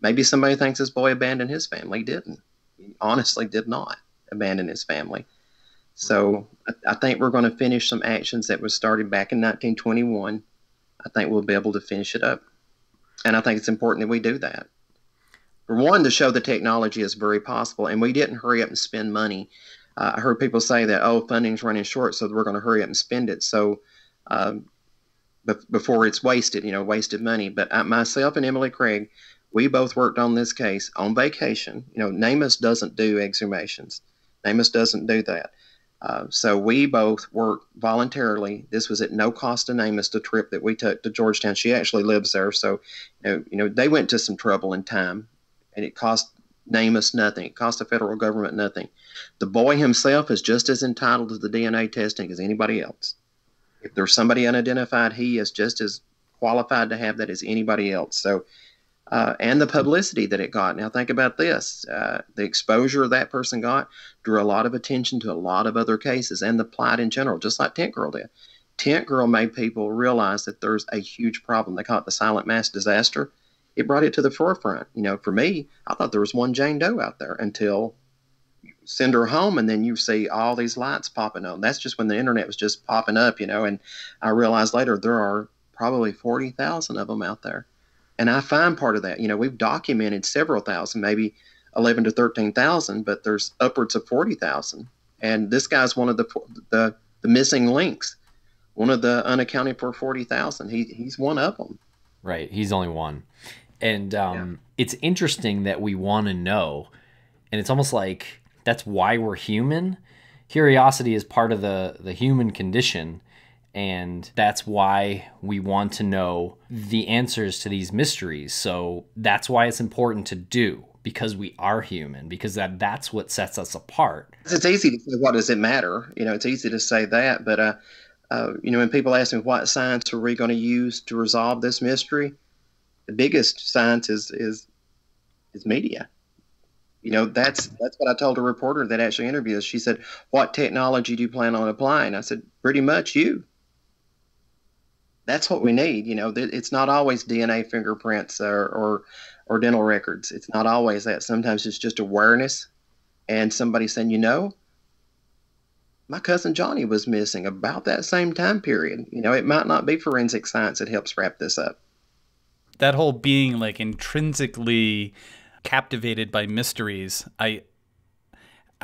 Maybe somebody thinks this boy abandoned his family. He didn't. He honestly did not abandon his family. So I think we're going to finish some actions that were started back in 1921. I think we'll be able to finish it up. And I think it's important that we do that. For one, to show the technology is very possible. And we didn't hurry up and spend money. I heard people say that, funding's running short, so we're going to hurry up and spend it. So before it's wasted, wasted money. But myself and Emily Craig, we both worked on this case on vacation. NamUs doesn't do exhumations. NamUs doesn't do that. So we both worked voluntarily. This was at no cost to NamUs, the trip that we took to Georgetown. She actually lives there. So, they went to some trouble and time, and it cost NamUs nothing. It cost the federal government nothing. The boy himself is just as entitled to the DNA testing as anybody else. If there's somebody unidentified, he is just as qualified to have that as anybody else. So, and the publicity that it got. Now, think about this. The exposure that person got drew a lot of attention to a lot of other cases, and the plight in general, just like Tent Girl did. Tent Girl made people realize that there's a huge problem. They call it the silent mass disaster. It brought it to the forefront. For me, I thought there was one Jane Doe out there until you send her home, and then you see all these lights popping on. That's just when the internet was just popping up, and I realized later there are probably 40,000 of them out there. And I find part of that, we've documented several thousand, maybe 11 to 13,000, but there's upwards of 40,000. And this guy's one of the missing links, one of the unaccounted for 40,000. He's one of them. Right. He's only one. And it's interesting that we want to know, and it's almost like that's why we're human. Curiosity is part of the human condition, and that's why we want to know the answers to these mysteries. So that's why it's important to do, because we are human, because that's what sets us apart. It's easy to say, what does it matter? It's easy to say that, but when people ask me what science are we going to use to resolve this mystery, the biggest science is media. That's what I told a reporter that actually interviewed us. She said, "What technology do you plan on applying?" I said, "Pretty much you." That's what we need. It's not always DNA fingerprints or dental records. It's not always that. Sometimes it's just awareness and somebody saying, my cousin Johnny was missing about that same time period. It might not be forensic science that helps wrap this up. That whole being like intrinsically captivated by mysteries, I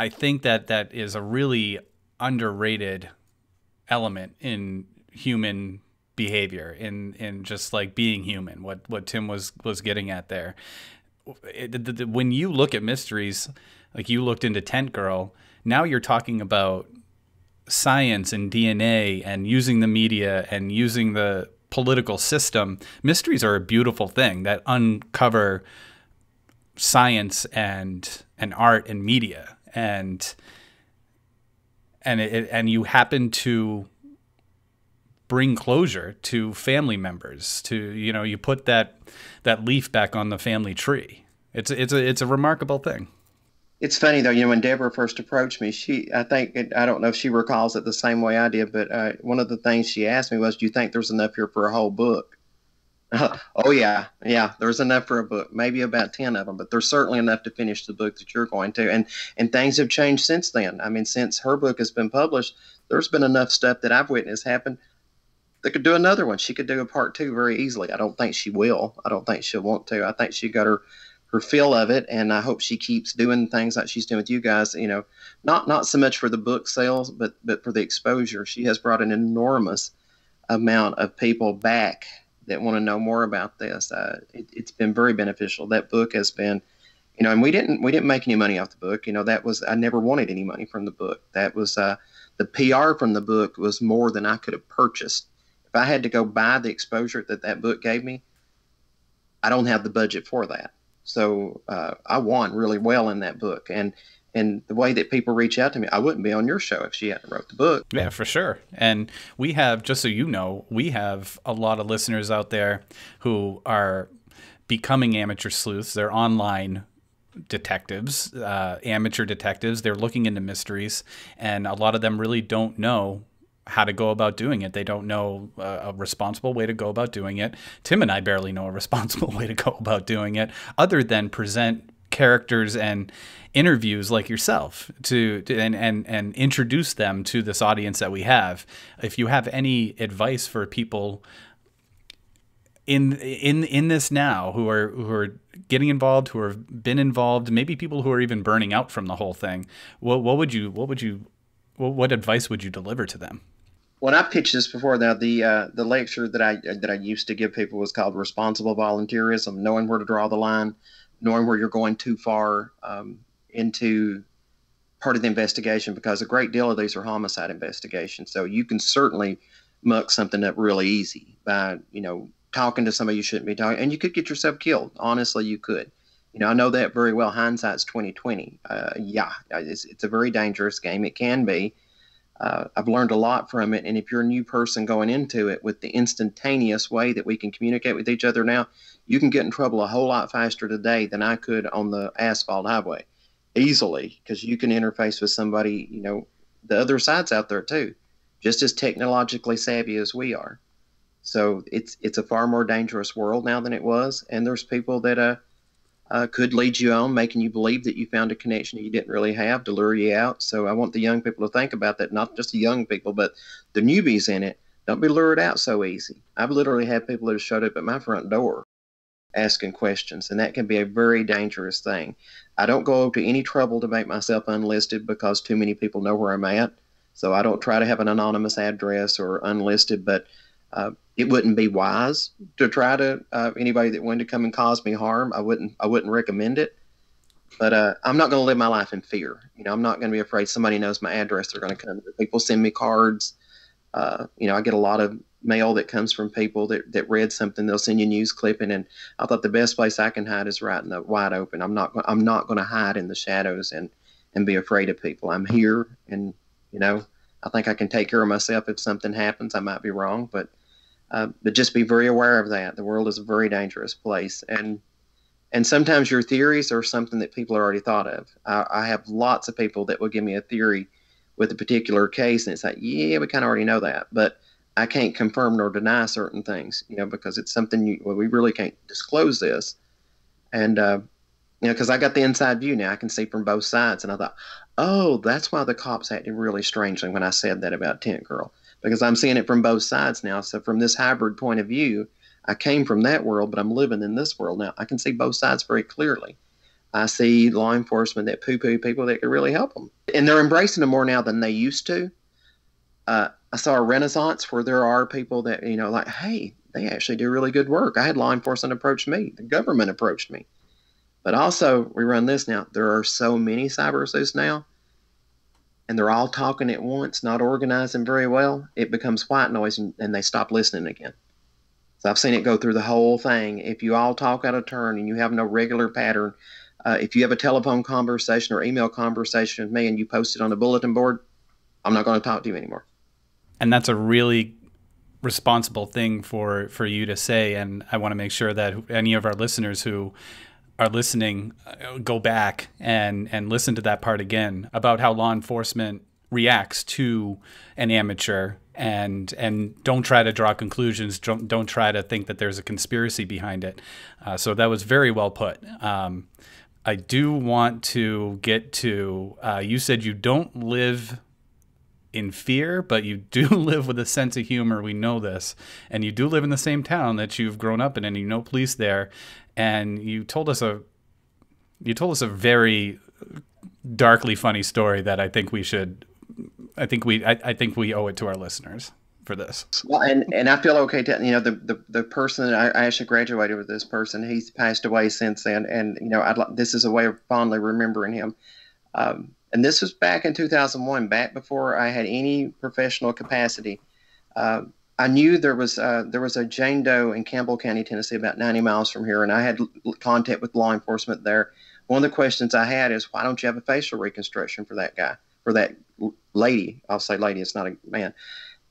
think that is a really underrated element in human behavior, in just like being human, what Tim was getting at there. When you look at mysteries, like you looked into Tent Girl, now you're talking about science and DNA and using the media and using the political system. Mysteries are a beautiful thing that uncover science and art and media, and you happen to bring closure to family members. To you put that leaf back on the family tree. It's a remarkable thing. It's funny though, when Deborah first approached me, I don't know if she recalls it the same way I did, but one of the things she asked me was, "Do you think there's enough here for a whole book?" Oh yeah, there's enough for a book, maybe about 10 of them, but there's certainly enough to finish the book that you're going to. And things have changed since then. I mean, since her book has been published, there's been enough stuff that I've witnessed happen. They could do another one. She could do a part 2 very easily. I don't think she will. I don't think she'll want to. I think she got her feel of it, and I hope she keeps doing things like she's doing with you guys. Not so much for the book sales, but for the exposure. She has brought an enormous amount of people back that want to know more about this. It's been very beneficial. That book has been, and we didn't make any money off the book. I never wanted any money from the book. That was the PR from the book was more than I could have purchased. If I had to go buy the exposure that book gave me, I don't have the budget for that. So I won really well in that book. And the way that people reach out to me, I wouldn't be on your show if she hadn't wrote the book. Yeah, for sure. And we have, just so you know, we have a lot of listeners out there who are becoming amateur sleuths. They're online detectives, amateur detectives. They're looking into mysteries, and a lot of them really don't know how to go about doing it. They don't know a responsible way to go about doing it. Tim and I barely know a responsible way to go about doing it, other than present characters and interviews like yourself and introduce them to this audience that we have. If you have any advice for people in this now who are getting involved, who have been involved, maybe people who are even burning out from the whole thing, what advice would you deliver to them? When I pitched this before, now the lecture that I used to give people was called responsible volunteerism, knowing where to draw the line, knowing where you're going too far into part of the investigation, because a great deal of these are homicide investigations. So you can certainly muck something up really easy by, talking to somebody you shouldn't be talking, and you could get yourself killed. Honestly, you could. I know that very well. Hindsight's 20/20. It's a very dangerous game. It can be. I've learned a lot from it, and if you're a new person going into it, with the instantaneous way that we can communicate with each other now, you can get in trouble a whole lot faster today than I could on the asphalt highway, easily, because you can interface with somebody, the other side's out there too, just as technologically savvy as we are. So it's a far more dangerous world now than it was, and there's people that could lead you on, making you believe that you found a connection that you didn't really have, to lure you out. So I want the young people to think about that, not just the young people, but the newbies in it. Don't be lured out so easy. I've literally had people that have showed up at my front door asking questions, and that can be a very dangerous thing. I don't go to any trouble to make myself unlisted because too many people know where I'm at. So I don't try to have an anonymous address or unlisted, but It wouldn't be wise to try to anybody that wanted to come and cause me harm. I wouldn't recommend it. But I'm not going to live my life in fear. I'm not going to be afraid somebody knows my address. They're going to come. People send me cards. I get a lot of mail that comes from people that read something. They'll send you a news clipping, and I thought the best place I can hide is right in the wide open. I'm not going to hide in the shadows and be afraid of people. I'm here, and I think I can take care of myself. If something happens, I might be wrong, but just be very aware of that. The world is a very dangerous place, and sometimes your theories are something that people already thought of. I have lots of people that will give me a theory with a particular case, and it's like, yeah, we kind of already know that, but I can't confirm nor deny certain things, because it's something we really can't disclose this. And, because I got the inside view now, I can see from both sides. And I thought, oh, that's why the cops acted really strangely when I said that about Tent Girl, because I'm seeing it from both sides now. So from this hybrid point of view, I came from that world, but I'm living in this world now. I can see both sides very clearly. I see law enforcement that poo-poo people that could really help them. And they're embracing them more now than they used to. I saw a renaissance where there are people that, like, hey, they actually do really good work. I had law enforcement approach me. The government approached me. But also, we run this now. There are so many cyber sleuths now, and they're all talking at once, not organizing very well. It becomes white noise, and they stop listening again. So I've seen it go through the whole thing. If you all talk out of turn and you have no regular pattern, if you have a telephone conversation or email conversation with me and you post it on a bulletin board, I'm not going to talk to you anymore. And that's a really responsible thing for you to say. And I want to make sure that any of our listeners who are listening go back and listen to that part again about how law enforcement reacts to an amateur, and don't try to draw conclusions. Don't try to think that there's a conspiracy behind it. So that was very well put. I do want to get to, you said you don't live in fear, but you do live with a sense of humor. We know this. And you do live in the same town that you've grown up in, and you know police there. And you told us a very darkly funny story that I think we owe it to our listeners for this. Well, and I feel okay to, the person that I actually graduated with, this person, he's passed away since then. And, this is a way of fondly remembering him. And this was back in 2001, back before I had any professional capacity. I knew there was a Jane Doe in Campbell County, Tennessee, about 90 miles from here. And I had contact with law enforcement there. One of the questions I had is, why don't you have a facial reconstruction for that guy, for that lady? I'll say lady, it's not a man.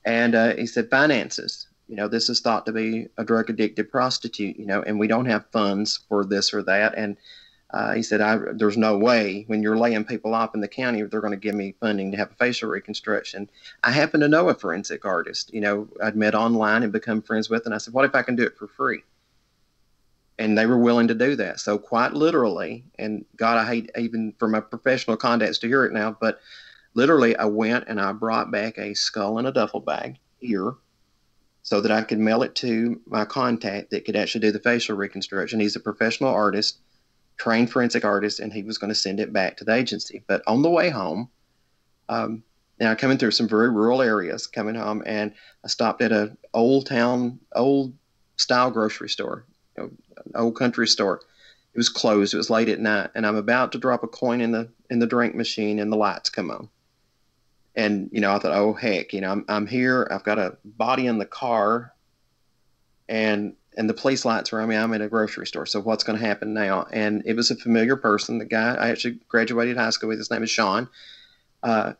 And he said, finances. This is thought to be a drug-addicted prostitute, and we don't have funds for this or that. And he said, there's no way when you're laying people off in the county, they're going to give me funding to have a facial reconstruction. I happen to know a forensic artist, I'd met online and become friends with. And I said, what if I can do it for free? And they were willing to do that. So quite literally, and God, I hate even for my professional contacts to hear it now, but literally I went and I brought back a skull in a duffel bag here so that I could mail it to my contact that could actually do the facial reconstruction. He's a professional artist, trained forensic artist, and he was going to send it back to the agency. But on the way home, now coming through some very rural areas, coming home, and I stopped at an old style grocery store, an old country store. It was closed. It was late at night, and I'm about to drop a coin in the drink machine, and the lights come on. And I thought, oh heck, I'm here. I've got a body in the car, and the police lights are on me. I'm at a grocery store. So what's going to happen now? And it was a familiar person. The guy I actually graduated high school with, his name is Sean. Oh,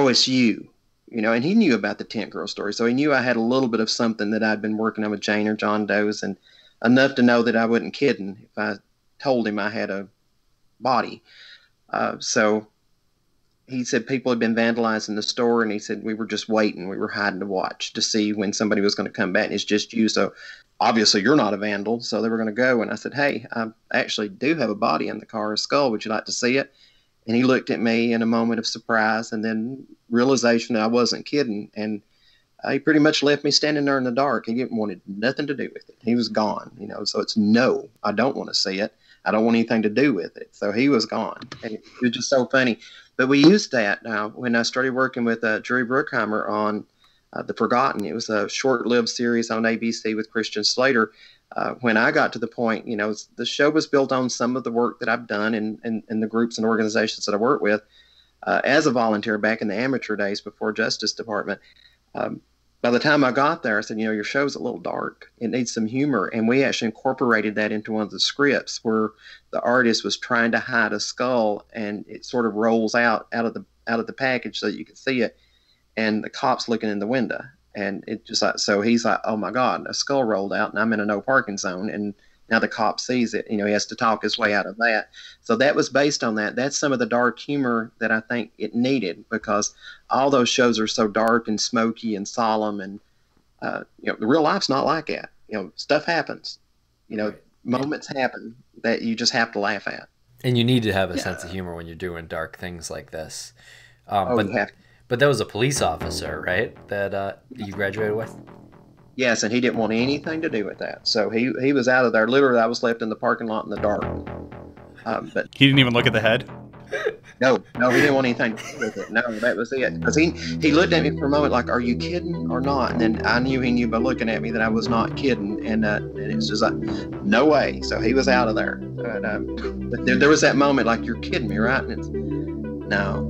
it's you. And he knew about the Tent Girl story. So he knew I had a little bit of something that I'd been working on with Jane or John Doe's, and enough to know that I wasn't kidding if I told him I had a body. So he said people had been vandalizing the store, and he said we were just waiting. We were hiding to watch to see when somebody was going to come back, and it's just you. So obviously you're not a vandal. So they were going to go, and I said, hey, I actually do have a body in the car, a skull. Would you like to see it? And he looked at me in a moment of surprise and then realization that I wasn't kidding. And he pretty much left me standing there in the dark. He wanted nothing to do with it. He was gone, so it's no, I don't want to see it. I don't want anything to do with it. So he was gone. And it was just so funny. But we used that when I started working with Drew Bruckheimer on The Forgotten. It was a short-lived series on ABC with Christian Slater. When I got to the point, the show was built on some of the work that I've done in the groups and organizations that I work with as a volunteer back in the amateur days before Justice Department. By the time I got there, I said, your show's a little dark. It needs some humor. And we actually incorporated that into one of the scripts where the artist was trying to hide a skull, and it sort of rolls out of the package so that you can see it. And the cop's looking in the window. And it just like, so he's like, oh my God, a skull rolled out and I'm in a no parking zone. And now the cop sees it, he has to talk his way out of that. So that was based on that. That's some of the dark humor that I think it needed, because all those shows are so dark and smoky and solemn. And, the real life's not like that. Stuff happens, moments happen that you just have to laugh at. And you need to have a sense of humor when you're doing dark things like this. But that was a police officer, right, that you graduated with? Yes, and he didn't want anything to do with that. So he was out of there. Literally, I was left in the parking lot in the dark. But he didn't even look at the head? No, he didn't want anything to do with it. No, that was it. Because he looked at me for a moment like, are you kidding or not? And then I knew he knew by looking at me that I was not kidding. And it's just like, no way. So he was out of there. But there was that moment like, you're kidding me, right? And it's, no.